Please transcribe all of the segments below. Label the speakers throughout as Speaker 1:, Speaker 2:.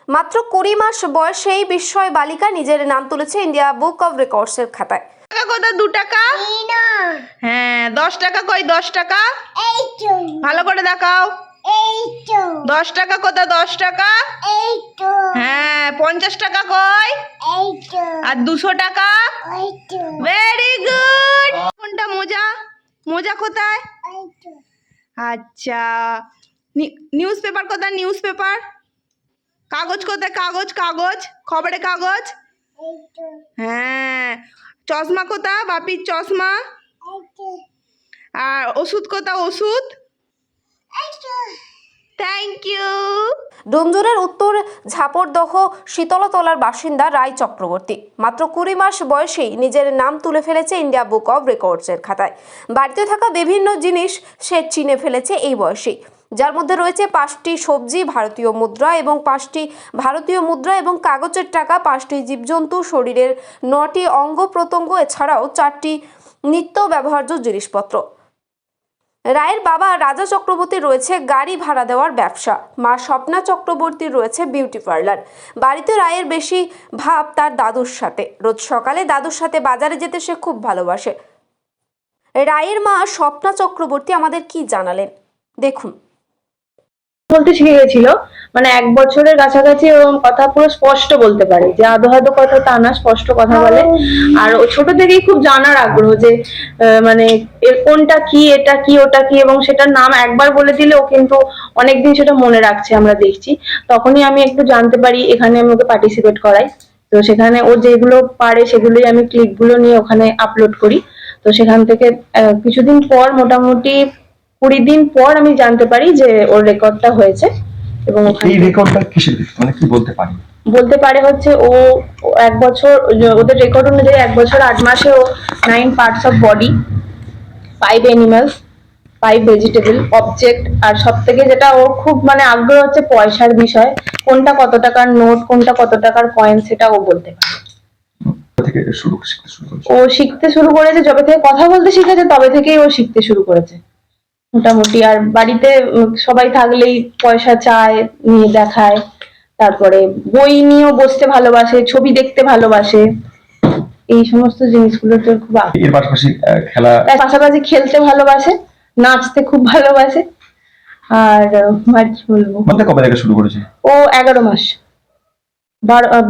Speaker 1: মাত্র 20 মাস বয়সেই বিস্ময় বালিকা নিজের নাম তুলেছে ইন্ডিয়া বুক অব রেকর্ডসের খাতায়।
Speaker 2: টাকা কত? 2 টাকা। হ্যাঁ 10 টাকা কই? 10 টাকা ভালো করে দেখাও। 10 টাকা কত? 10 টাকা। হ্যাঁ 50 টাকা কই? আর 200 টাকা। Very good. কোনটা মোজা? মোজা কোথায়? আচ্ছা নিউজ পেপার কোথায়? News paper. কাগজ কোথায়? কাগজ কাগজ খবরের কাগজ। হ্যাঁ চশমা কোথা? বাপির চশমা। আর ওষুধ কোথা? ওষুধ। Thank you.
Speaker 1: ডোমজুরের উত্তর ঝাপড়দহ শীতলতলার বাসিন্দা রায় চক্রবর্তী মাত্র 20 মাস বয়সেই নিজের নাম তুলে ফেলেছে ইন্ডিয়া বুক অব রেকর্ডসের খাতায়। বাড়িতে থাকা বিভিন্ন জিনিস সে চিনে ফেলেছে এই বয়সেই, যার মধ্যে রয়েছে 5টি সবজি, ভারতীয় মুদ্রা এবং 5টি ভারতীয় মুদ্রা এবং কাগজের টাকা, 5টি জীবজন্তু, শরীরের 9টি অঙ্গ প্রত্যঙ্গ, এছাড়াও 4টি নিত্য ব্যবহার্য জিনিসপত্র। রায়ের বাবা রাজা চক্রবর্তীর রয়েছে গাড়ি ভাড়া দেওয়ার ব্যবসা, মা স্বপ্না চক্রবর্তীর রয়েছে বিউটি পার্লার। বাড়িতে রায়ের বেশি ভাব তার দাদুর সাথে। রোজ সকালে দাদুর সাথে বাজারে যেতে সে খুব ভালোবাসে। রায়ের মা স্বপ্না চক্রবর্তী আমাদের কি জানালেন দেখুন।
Speaker 3: বলতে শিখে গেছিল, মানে 1 বছরের কাছাকাছি ও কথা পুরো স্পষ্ট বলতে পারে, যে আদো আদো কথা তা না, স্পষ্ট কথা বলে। আর ও ছোট থেকেই খুব জানার আগ্রহ যে মানে এর কোনটা কি, এটা কি, ওটা কি, এবং সেটার নাম একবার বলে দিলে ও কিন্তু অনেকদিন সেটা মনে রাখছে। আমরা দেখছি তখনই আমি একটু জানতে পারি, এখানে আমি ওকে পার্টিসিপেট করাই। তো সেখানে ও যেগুলো পারে সেগুলোই আমি ক্লিপগুলো নিয়ে ওখানে আপলোড করি। তো সেখান থেকে কিছুদিন পর, মোটামুটি 20 দিন পর আমি জানতে পারি যে ওর রেকর্ডটা হয়েছে। এবং
Speaker 4: এই রেকর্ডটা কিসের, মানে কি বলতে
Speaker 3: পারে হচ্ছে ও 1 বছর, ওদের রেকর্ড অনুযায়ী 1 বছর 8 মাসে ও 9 parts of body, 5 animals, 5 vegetable object, আর সব থেকে যেটা ওর খুব মানে আগ্রহ হচ্ছে পয়সার বিষয়, কোনটা কত টাকার নোট, কোনটা কত টাকার কয়েন, সেটা ও বলতে পারে। ও শিখতে শুরু করেছে যবে থেকে কথা বলতে শিখেছে, তবে থেকেই ও শিখতে শুরু করেছে মোটামুটি। আর বাড়িতে সবাই থাকলেই পয়সা চায়, নিয়ে দেখায়। তারপরে বই নিয়েও বসতে ভালোবাসে, ছবি দেখতে ভালোবাসে, এই সমস্ত জিনিসগুলোর তোর খুব
Speaker 4: এর পাশাপাশি
Speaker 3: পাশাপাশি খেলতে ভালোবাসে, নাচতে খুব ভালোবাসে। আর কি বলবো,
Speaker 4: কবে থেকে শুরু করেছে?
Speaker 3: ও 11 মাস,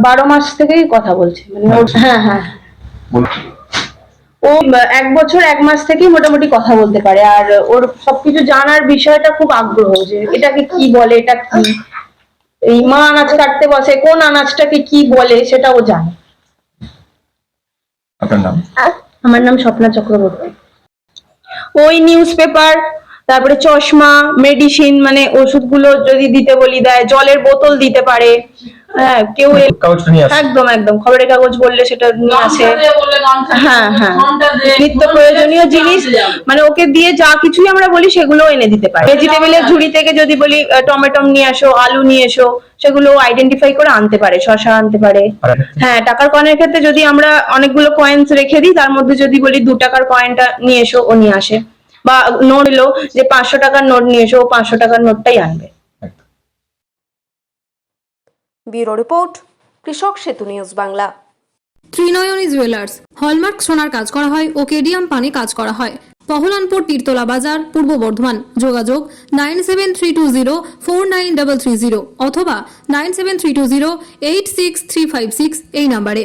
Speaker 3: 12 মাস থেকেই কথা বলছে, মানে হ্যাঁ হ্যাঁ ও 1 বছর 1 মাস থেকেই মোটামুটি কথা বলতে পারে। আর ওর সবকিছু জানার বিষয়টা খুব আগ্রহ, যে এটাকে কি বলে, এটা কি, এই মা আনাজ কাটতে বসে কোন আনাজটাকে কি বলে সেটা ও জানে।
Speaker 4: আপনার নাম?
Speaker 3: আমার নাম স্বপ্না চক্রবর্তী। ওই নিউজ পেপার, তারপরে চশমা, মেডিসিন, মানে ওষুধগুলো যদি দিতে বলি দেয়, জলের বোতল দিতে পারে। হ্যাঁ কেউ একদম একদম খবরের কাগজ বললে সেটা নিয়ে আসে। হ্যাঁ হ্যাঁ নিত্য প্রয়োজনীয় জিনিস, মানে ওকে দিয়ে যা কিছুই আমরা বলি সেগুলো এনে দিতে পারে। ভেজিটেবলের ঝুড়ি থেকে যদি বলি টমেটো নিয়ে এসো, আলু নিয়ে এসো, সেগুলো আইডেন্টিফাই করে আনতে পারে, শসা আনতে পারে। হ্যাঁ টাকার কয়েনের ক্ষেত্রে যদি আমরা অনেকগুলো কয়েন্স রেখে দিই, তার মধ্যে যদি বলি 2 টাকার কয়েনটা নিয়ে এসো, ও নিয়ে আসে। বা নোট এলো যে 500 টাকার নোট নিয়ে এসো, 500 টাকার নোটটাই আনবে।
Speaker 1: ব্যুরো রিপোর্ট, কৃষক সেতু news Bangla.
Speaker 5: Trinayani jewellers hallmark সোনার কাজ করা হয় ও কেডিয়াম পানি কাজ করা হয়। পহলানপুর তীরতলা বাজার, পূর্ব বর্ধমান। যোগাযোগ 9732049330 অথবা 9732086356 এই নম্বরে।